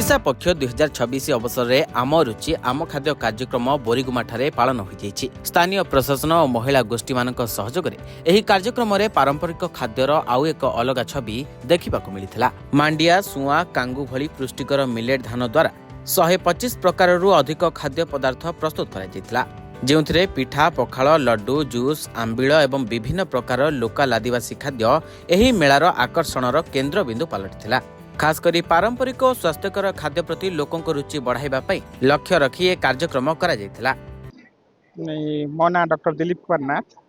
ओडिशा पक्ष 2026 अवसर में आम रुचि आम खाद्य कार्यक्रम बोरीगुमाठारे पालन हो स्थानीय प्रशासन और महिला गोष्ठी मान सहयोग में कार्यक्रम में पारंपरिक खाद्यर आउ एक अलग छवि देखा मिलता। मांडिया सुआ कांगू भली पुष्टिकर मिलेट धान द्वारा 125 प्रकार अधिक खाद्य पदार्थ प्रस्तुत कर जो पिठा पखाल लड्डू जूस आंबिल और विभिन्न प्रकार लोकल आदिवासी खाद्य एही मेलार आकर्षणर केन्द्रबिंदु पलटिथिला। खासकरी पारंपरिक और स्वास्थ्यकर खाद्य प्रति लोकों रुचि बढ़ाइबा लक्ष्य रखी एक कार्यक्रम करा जायतिला। मो ना डॉक्टर दिलीप कुमार नाथ।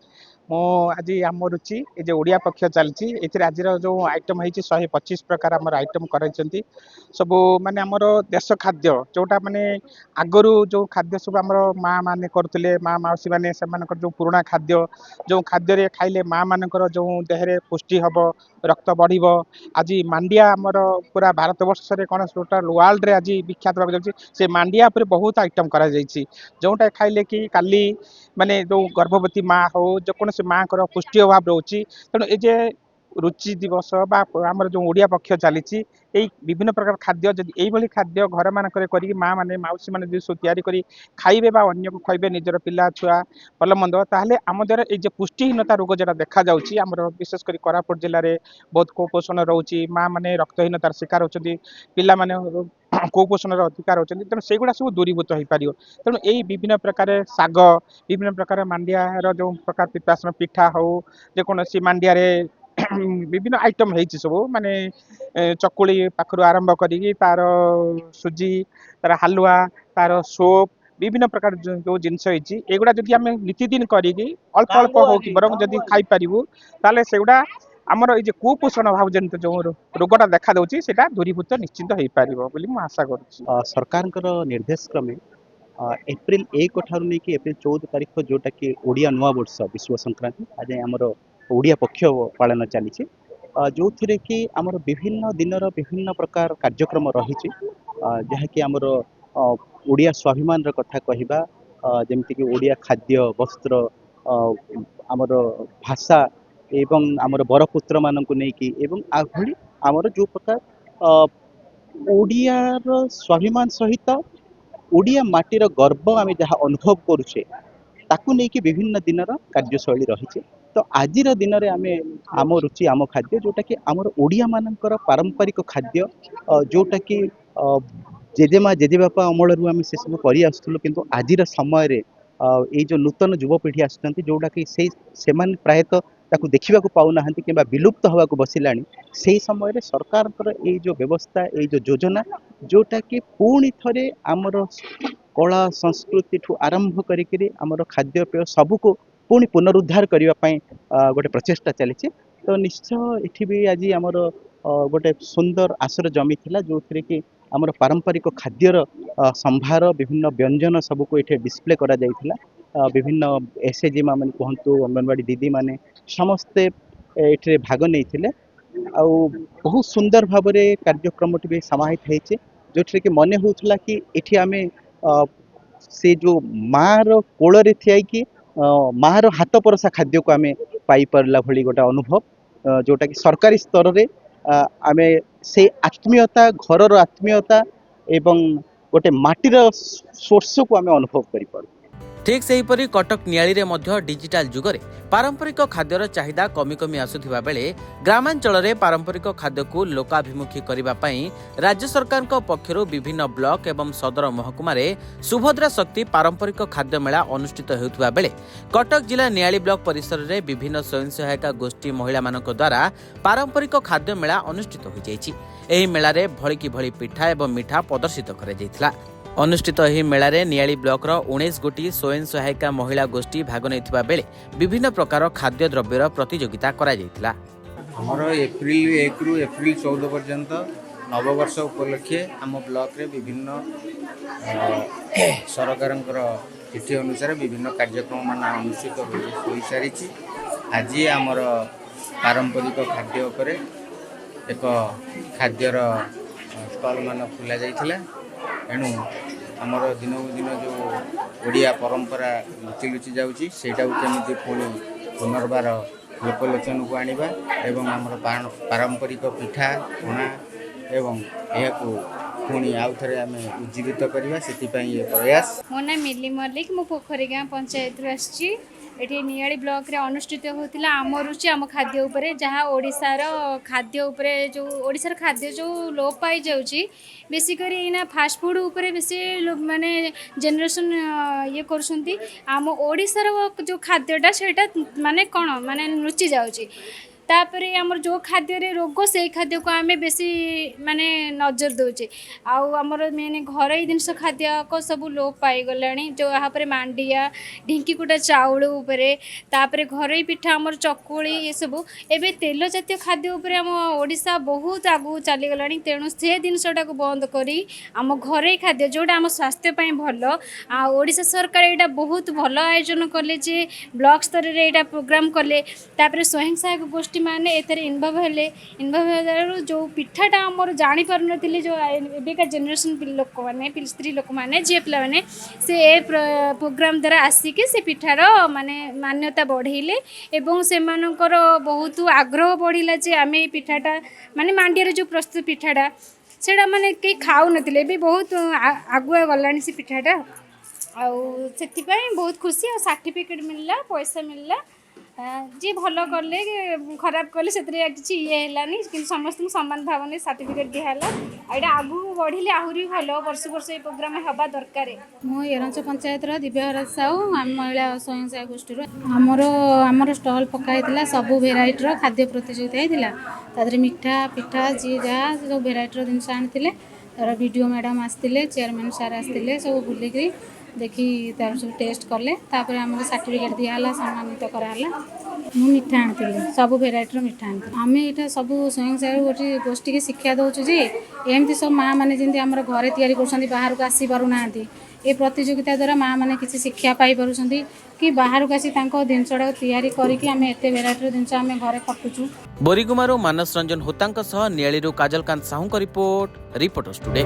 मो आज आम रुचि ये जो ओडिया पक्ष चलती आज जो आइटम है 125 प्रकार आम आइटम कर सब माने आमर देश खाद्य जोटा माने आगरू जो खाद्य सब आम माँ मैंने करुले माँ मौसी मैंने जो पुराणा खाद्य जो खाद्य खाइले माँ मानकर जो देहरे पुष्टि हम रक्त बढ़ आज मांडिया आमर पूरा भारत वर्ष से कौन टोटाल वर्ल्ड रे आज विख्यात भाव जाऊँगी से मांडिया पर बहुत आइटम कर जोटा खाइले कि काली माने जो गर्भवती माँ हो जो कौन से माँ को पुष्टि अभाव रोचे तेणु ये रुचि दिवस आमर जो ओडिया पक्ष चली विभिन्न प्रकार खाद्य जब यही खाद्य घर मानक माँ मैंने मौसी मैंने सब तैयारी खाइबे अन्य को खाइबे निजर पिला छुआ भल मंद ताहले आम द्वारा ये पुष्टिहीनता रोग जो देखा जाऊँगी आमर विशेषकर कोरापुट जिले में बहुत कुपोषण रोचे माँ मैंने रक्तहीनतार शिकार होती पिला माने कुपोषण अधिकार होती तेणु से गुड़ा सब दूरीभूत हो पार तेणु यही विभिन्न प्रकार शाग विभिन्न प्रकार मांडिया जो प्रकार पिपासन पिठा हो जेकोसी मांडिया विभिन्न आइटम है सब माने चकुली पाखर आरंभ करी तार सुजी तार हलुआ तार सोप विभिन्न प्रकार जो जिनस एगुड़ा जदि आम नीतिदिन करी अल्प अल्प हो कि बर जदि खाई पारू ताले सेगुड़ा आमर ये कुपोषण भाव जनित जो रोगटा देखा दूसरी से दूरीभूत निश्चिंत हो पार आशा कर सरकार निर्देश क्रमे एप्रिल 1 ठार नहीं कि एप्रिल 14 तारीख जोटा कि ओडिया नुआ वर्ष विश्व संक्रांति आज आमर ओडिया पक्ष पालन चली जो थे कि आमर विभिन्न दिनर विभिन्न प्रकार कार्यक्रम रही जहाँकि आमर ओडिया स्वाभिमान कथा कहवा जमीक कि ओडिया खाद्य वस्त्र आमर भाषा एवं आमर बरपुत्र मानक नहीं आभली आमर जो प्रकार ओडियार स्वाभिमान सहित ओडिया माटीर गर्व आम जहाँ अनुभव करुचे ताकू नहीं कि विभिन्न दिनर कार्यशैली रही तो आज दिन में आम आम रुचि आम खाद्य जोटा कि आमर ओडिया मानकर पारंपरिक खाद्य जोटा कि जेजेमा जेजेबापा अमल आम से सब कर आसुलु किंतु आज समय ये जो नूतन युवपीढ़ी आसुच्चंती जोटा कि से प्रायतः ताकू देखा पाऊना कि विलुप्त हवा को बसिला से समय सरकार ये जो व्यवस्था ये जो योजना जोटा कि पुणी थे आमर कला संस्कृति ठू आरंभ करी आमर खाद्यपेय सबको पुणी पुनरुद्धार करने गोटे प्रचेषा चली तो निश्चय ये भी आज आमर गोटे सुंदर आसर जमी थिला जो थे कि आमर पारंपरिक खाद्यर संभार विभिन्न व्यंजन सबको ये डिस्प्ले करा जाइथिला विभिन्न एसएचजी माने कहतु अंगनवाड़ी दीदी माने समस्ते ये भाग नहीं बहुत सुंदर भाव में कार्यक्रम भी समाहित होती जो कि मन होता कि ये आम से जो माँ कोल थी माँ हाथ परसा खाद्य को आम पाइपारा भली गोटे अनुभव जोटा कि सरकारी स्तर में आम से आत्मीयता घर आत्मीयता एवं गोटे माटीर सोर्स को आम अनुभव कर ठीक से हीपरी कटक नियाली रे मध्य डिजिटाल जुगरे पारंपरिक खाद्यर चाहिदा कमी कमी आसुथिबा बेले ग्रामांचल रे पारंपरिक खाद्य को लोकाभिमुखी करिबा पई राज्य सरकार को पक्षरु विभिन्न ब्लॉक एवं सदर महकुमा रे सुभद्रा शक्ति पारंपरिक खाद्य मेला अनुष्ठित हेउथिबा बेले कटक जिला नियाली ब्लॉक परिसर रे विभिन्न स्वयं सहायता गोष्ठी महिला मानक द्वारा पारंपरिक खाद्य मेला अनुष्ठित हो जायछि। एही मेला रे भଳି कि भଳି पिठा एवं मिठा प्रदर्शित करा जायथिला। अनुष्ठित एही मेलारे नियाली ब्लॉक 19 गोटी स्वयं सहायिका महिला गोष्ठी भाग नैथिबा बेले विभिन्न प्रकार खाद्य द्रव्यर प्रतियोगिता करा जायथिला। हमर एप्रिल 1 रु एप्रिल 14 पर्यंत नववर्ष उपलक्षे आम ब्लॉक रे विभिन्न सरकारंकर चिठी अनुसार विभिन्न कार्यक्रम मान अनुष्ठित हो सारी आज आमर पारंपरिक खाद्य उपरे एक खाद्यर स्टॉल मान खोला जाइथिला। एणु आमर दिन दिन जो ओडिया परंपरा लुचि लुचि जाऊँगी सेटा केमी पुणी पुनर्बार लोकलोचन को आनिबा एवं आमर पारंपरिक पिठा पଣା एवं यह ପୁଣି ଆଉ ଥରେ ଆମେ ଉଜ୍ଜୀବିତ କରିବା ସେଥିପାଇଁ ଏ ପ୍ରୟାସ। ମୋ ନାଁ ମିଲି ମଲ୍ଲିକ, ମୁଁ ପୋଖରୀ ଗାଁ ପଞ୍ଚାୟତରୁ ଆସିଛି। ଏଠି ନିଆଳି ବ୍ଲକରେ ଅନୁଷ୍ଠିତ ହେଉଥିଲା ଆମ ରୁଚି ଆମ ଖାଦ୍ୟ ଉପରେ, ଯାହା ଓଡ଼ିଶାର ଖାଦ୍ୟ ଉପରେ ଓଡ଼ିଶାର ଖାଦ୍ୟ ଯେଉଁ ଲୋପ ପାଇଯାଉଛି, ବେଶୀ କରି ଏଇନା ଫାଷ୍ଟଫୁଡ଼ ଉପରେ ବେଶୀ ମାନେ ଜେନେରେସନ୍ ଇଏ କରୁଛନ୍ତି। ଆମ ଓଡ଼ିଶାର ଯେଉଁ ଖାଦ୍ୟଟା ସେଇଟା ମାନେ କ'ଣ ମାନେ ଲୁଚି ଯାଉଛି। ତାପରେ ଆମର ଯେଉଁ ଖାଦ୍ୟରେ ରୋଗ ସେଇ ଖାଦ୍ୟକୁ ଆମେ ବେଶୀ ମାନେ ନଜର ଦେଉଛେ। ଆଉ ଆମର ମେନ୍ ଘରୋଇ ଜିନିଷ ଖାଦ୍ୟକ ସବୁ ଲୋପ ପାଇଗଲାଣି, ଯାହାପରେ ମାଣ୍ଡିଆ ଢିଙ୍କି କୁଟା ଚାଉଳ ଉପରେ, ତାପରେ ଘରୋଇ ପିଠା ଆମର ଚକୁଳି ଏସବୁ। ଏବେ ତେଲ ଜାତୀୟ ଖାଦ୍ୟ ଉପରେ ଆମ ଓଡ଼ିଶା ବହୁତ ଆଗକୁ ଚାଲିଗଲାଣି। ତେଣୁ ସେ ଜିନିଷଟାକୁ ବନ୍ଦ କରି ଆମ ଘରୋଇ ଖାଦ୍ୟ ଯେଉଁଟା ଆମ ସ୍ୱାସ୍ଥ୍ୟ ପାଇଁ ଭଲ, ଆଉ ଓଡ଼ିଶା ସରକାର ଏଇଟା ବହୁତ ଭଲ ଆୟୋଜନ କଲେ ଯେ ବ୍ଲକ ସ୍ତରରେ ଏଇଟା ପ୍ରୋଗ୍ରାମ କଲେ। ତାପରେ ସ୍ୱୟଂ ସହାୟକ ଗୋଷ୍ଠୀ ମାନେ ଏଥିରେ ଇନଭଲ୍ଭ ହେଲେ। ଇନଭଲ୍ଭ ହେଲାରୁ ଯେଉଁ ପିଠାଟା ଆମର ଜାଣିପାରୁନଥିଲେ, ଯେଉଁ ଏବେକା ଜେନେରେସନ୍ ଲୋକମାନେ ସ୍ତ୍ରୀ ଲୋକମାନେ ଝିଅ ପିଲାମାନେ ସେ ଏ ପ୍ରୋଗ୍ରାମ ଦ୍ୱାରା ଆସିକି ସେ ପିଠାର ମାନେ ମାନ୍ୟତା ବଢ଼େଇଲେ ଏବଂ ସେମାନଙ୍କର ବହୁତ ଆଗ୍ରହ ବଢ଼ିଲା ଯେ ଆମେ ଏଇ ପିଠାଟା ମାନେ ମାଣ୍ଡିଆରେ ଯେଉଁ ପ୍ରସ୍ତୁତ ପିଠାଟା ସେଇଟା ମାନେ କେହି ଖାଉନଥିଲେ, ଏବେ ବହୁତ ଆଗୁଆ ଗଲାଣି ସେ ପିଠାଟା। ଆଉ ସେଥିପାଇଁ ବହୁତ ଖୁସି। ଆଉ ସାର୍ଟିଫିକେଟ୍ ମିଳିଲା, ପଇସା ମିଳିଲା। ଯିଏ ଭଲ କଲେ ଖରାପ କଲେ ସେଥିରେ କିଛି ଇଏ ହେଲାନି, କିନ୍ତୁ ସମସ୍ତଙ୍କୁ ସମାନ ଭାବନା ସାର୍ଟିଫିକେଟ୍ ଦିଆହେଲା। ଆଉ ଏଇଟା ଆଗକୁ ବଢ଼ିଲେ ଆହୁରି ଭଲ, ବର୍ଷ ବର୍ଷ ଏଇ ପ୍ରୋଗ୍ରାମ ହେବା ଦରକାର। ମୁଁ ଏରଞ୍ଚ ପଞ୍ଚାୟତର ଦିବ୍ୟହର ସାହୁ, ଆମ ମହିଳା ସ୍ୱୟଂ ସହାୟକ ଗୋଷ୍ଠୀରୁ। ଆମର ଷ୍ଟଲ୍ ପକା ହେଇଥିଲା, ସବୁ ଭେରାଇଟିର ଖାଦ୍ୟ ପ୍ରତିଯୋଗିତା ହେଇଥିଲା। ତା ଦେହରେ ମିଠା ପିଠା ଯିଏ ଯାହା ସବୁ ଭେରାଇଟିର ଜିନିଷ ଆଣିଥିଲେ। ତାର ବିଡ଼ିଓ ମ୍ୟାଡ଼ାମ୍ ଆସିଥିଲେ, ଚେୟାରମ୍ୟାନ୍ ସାର୍ ଆସିଥିଲେ, ସବୁ ବୁଲିକିରି ଦେଖି ତାର ସବୁ ଟେଷ୍ଟ କଲେ। ତାପରେ ଆମକୁ ସାର୍ଟିଫିକେଟ୍ ଦିଆହେଲା, ସମ୍ମାନିତ କରାହେଲା। ମୁଁ ମିଠା ଆଣିଥିଲି, ସବୁ ଭେରାଇଟିର ମିଠା ଆଣିଥିଲି। ଆମେ ଏଇଟା ସବୁ ସ୍ୱୟଂ ସହାୟକ ଗୋଷ୍ଠୀକି ଶିକ୍ଷା ଦେଉଛୁ ଯେ ଏମିତି ସବୁ ମାଆ ମାନେ ଯେମିତି ଆମର ଘରେ ତିଆରି କରୁଛନ୍ତି, ବାହାରକୁ ଆସିପାରୁନାହାନ୍ତି, ଏ ପ୍ରତିଯୋଗିତା ଦ୍ୱାରା ମାଆ ମାନେ କିଛି ଶିକ୍ଷା ପାଇପାରୁଛନ୍ତି କି ବାହାରକୁ ଆସି ତାଙ୍କ ଜିନିଷଟାକୁ ତିଆରି କରିକି ଆମେ ଏତେ ଭେରାଇଟିର ଜିନିଷ ଆମେ ଘରେ ଖଟୁଛୁ। ବୋରିଗୁମାରୁ ମାନସ ରଞ୍ଜନ ହୋତାଙ୍କ ସହ ନିଆଳିରୁ କାଜଲକାନ୍ତ ସାହୁଙ୍କ ରିପୋର୍ଟର୍ସ ଟୁଡେ।